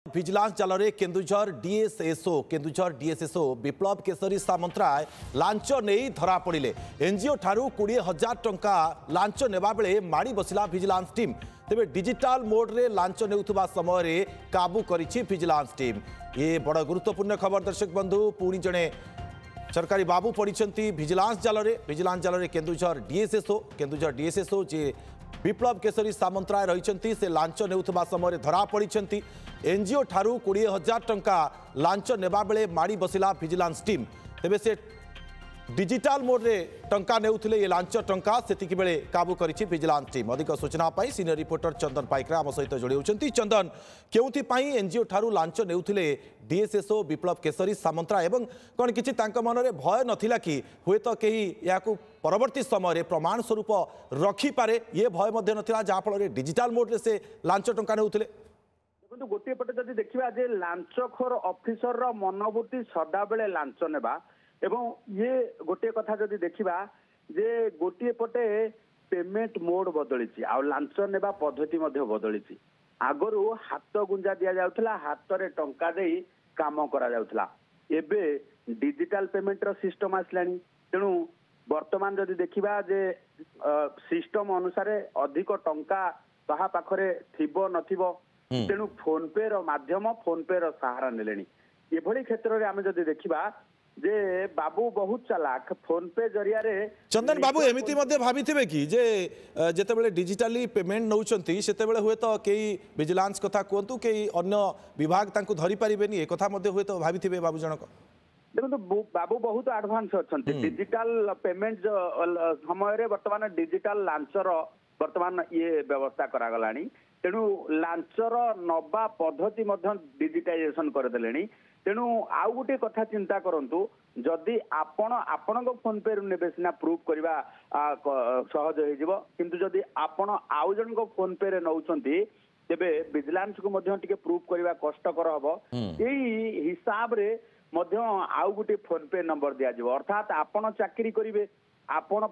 Vigilance জালরে Keonjhar ডিএসএসओ বিপ্লব Keshari Samantaray lunch নেই ধরা পড়িলে এনজিও ঠারু 20,000 টঙ্কা লাঞ্চ নেবা বেলে মাড়ি বসিলা ভিজিলান্স টিম তেবে ডিজিটাল মোড্রে লাঞ্চ নেউথিবা সমୟରେ কাবু করিছি ভিজিলান্স টিম এ বড় গুরুত্বপূর্ণ খবর দর্শক বন্ধু পুଣି জনে सरकारी बाबू पड़ी ভিজিলান্স জালরে কেন্দুঝর ডিএসএসओ जे विप्लव केशरी सामंतराय रही से लांच नेउथबा समय धरा पड़ी एनजीओ ठारू 20,000 टंका लांच नेबा बेले माड़ी बसिला ভিজিলান্স टीम तेबे से डिजिटल मोड्रे टंका नेउथिले ये लांच टंका सेतिकी बेले काबू करिछि ভিজিলান্স टीम। अधिक सूचना पाई सीनियर रिपोर्टर चंदन पाइकरा आम सहित जोड़ी होउछंती। चंदन केउथि पाई एनजीओ ठारू लांच नेउथिले डीएसएसओ विप्लव केशरी सामंतराय एवं कोन किछि तांक मनरे भय नथिला कि हुए तो कहीं याकू परवर्ती समय प्रमाण स्वरूप रखी पारे ये भय मध्य नथिला जहा फल डिजिटल मोड्रे से लांच टंका नेउथिले। देखो गोटे पटे जदि देखा जे लांचखोर ऑफिसर मनोवृत्ति सदा बेले लांच नेबा एवं ये गोटे कथा जदि देखा जे गोटे पटे पेमेंट मोड बदली आ लांच नेबा पद्धति बदली आगरू हाथ गुंजा दि जाउथला हाथ रे टंका देई काम करा जाउथला एबे डिजिटल पेमेंट रो सिस्टम आसलानी तेणु वर्तमान जदि देखा जे सिस्टम अनुसार अधिक टंका कहा पाखरे थिबो नथिबो तेणु फोन पे रो माध्यम फोन पे रो सहारा नेलेनी एभली क्षेत्र रे आमे जदि देखिबा जे बाबू बहुत चालाक फोन पे जरिया रे चंदन बाबू एमिति मध्ये भाबिथिबे कि जे जेते बेले डिजिटली पेमेंट नउचंती सेते बेले हुए तो केई विजिलेंस कथा कोंतु केई अन्य विभाग तांकु धरि परिबेनी ए कथा मध्ये हुए तो भाबिथिबे बाबू जनक। देखो बाबू बहुत एडवांस अच्छा डिजिटल पेमेंट समय वर्तमान डिजिटल लांचर वर्तमान ये व्यवस्था करागलानी तेणु लांचर नबा पद्धति डिजिटाइजेशन करदेले तेणु आउ गोटे कथा चिंता करंतु जदि आपण फोन पे नेबे सिना प्रूफ करवा सहज हो किंतु जदि आपण आउ जन को फोन पे रे नउचंती तेबे विजिलेंस को मध्य टिके प्रूफ करवा कष्टकर हबो एई हिसाब रे मध्य आउ गोटे फोन पे नंबर दिया जिवो अर्थात आपण चाकरी करिवे आपण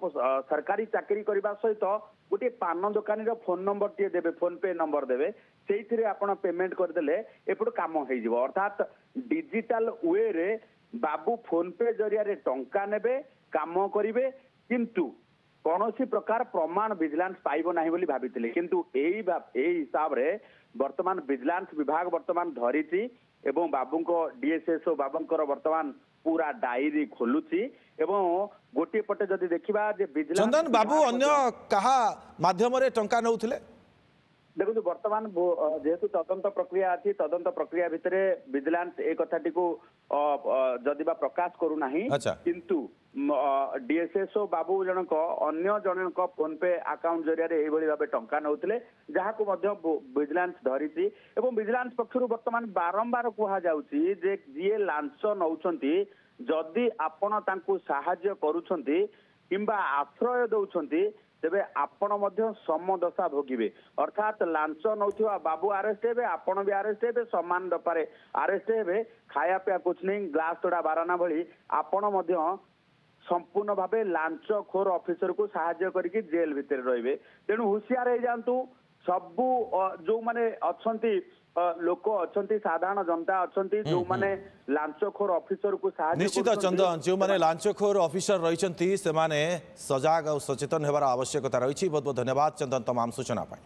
सरकारी चाकरी करबा सहित गोटे पान दुकानी फोन नंबर टे देवे फोन पे नंबर देवे से आपण पेमेंट करदेले एपट काम हो अर्थात डिजिटल वे रे बाबू फोन पे जरिया रे टंका नेबे काम करिवे किंतु कौनसी प्रकार प्रमाण विजिलेंस पाइबो नाही बोली भाबितिले किंतु एई हिसाब रे वर्तमान विजिलेंस विभाग वर्तमान धरिची एवं बाबूको डीएसएसओ बाबूंकर वर्तमान पूरा डायरी खोलुची एवं गोटे पटे जदि देखिबा जे विजिलेंस चंदन बाबू अन्य कहा माध्यम रे टंका नउथिले देखो वर्तमान जेहेतु तदंत प्रक्रिया अच्छी तदंत प्रक्रिया भितर विजिलेंस ए कथाटी को जदिबा प्रकाश करू नाही किंतु डीएसएसओ बाबू जनक अन्य जनक फोन पे अकाउंट जरिया रे एभली भाबे टंका नउथिले जहाको मध्य विजिलेंस धरिची एवं विजिलेंस पक्षरु वर्तमान बारंबार कहा जाउची जे जे लांच नउचंती जदि आपण तांकु सहाय्य करूछंती किंबा आश्रय दउछंती तेबे आपण मध्य समदशा भोगिबे अर्थात लांच नउथिबा बाबू अरेस्ट हेबे आपण भी अरेस्ट हेबे समान दपारे अरेस्ट हेबे खाया पिया कुछ नहीं ग्लास तोड़ा बाराना भली आपण मध्य संपूर्ण भावे लांच खोर ऑफिसर को सहाय्य करके जेल भितर रहिबे तेणु हुशियार हो जातु सबू जो माने अछंती लोक अछंती साधारण जनता अछंती जो माने लांचखोर ऑफिसर को सहायता निश्चित चंदन जो माने लांचखोर ऑफिसर रहिचंती से माने सजाग और सचेतन हेबार आवश्यकता रही। बहुत बहुत धन्यवाद चंदन तमाम सूचना पाई।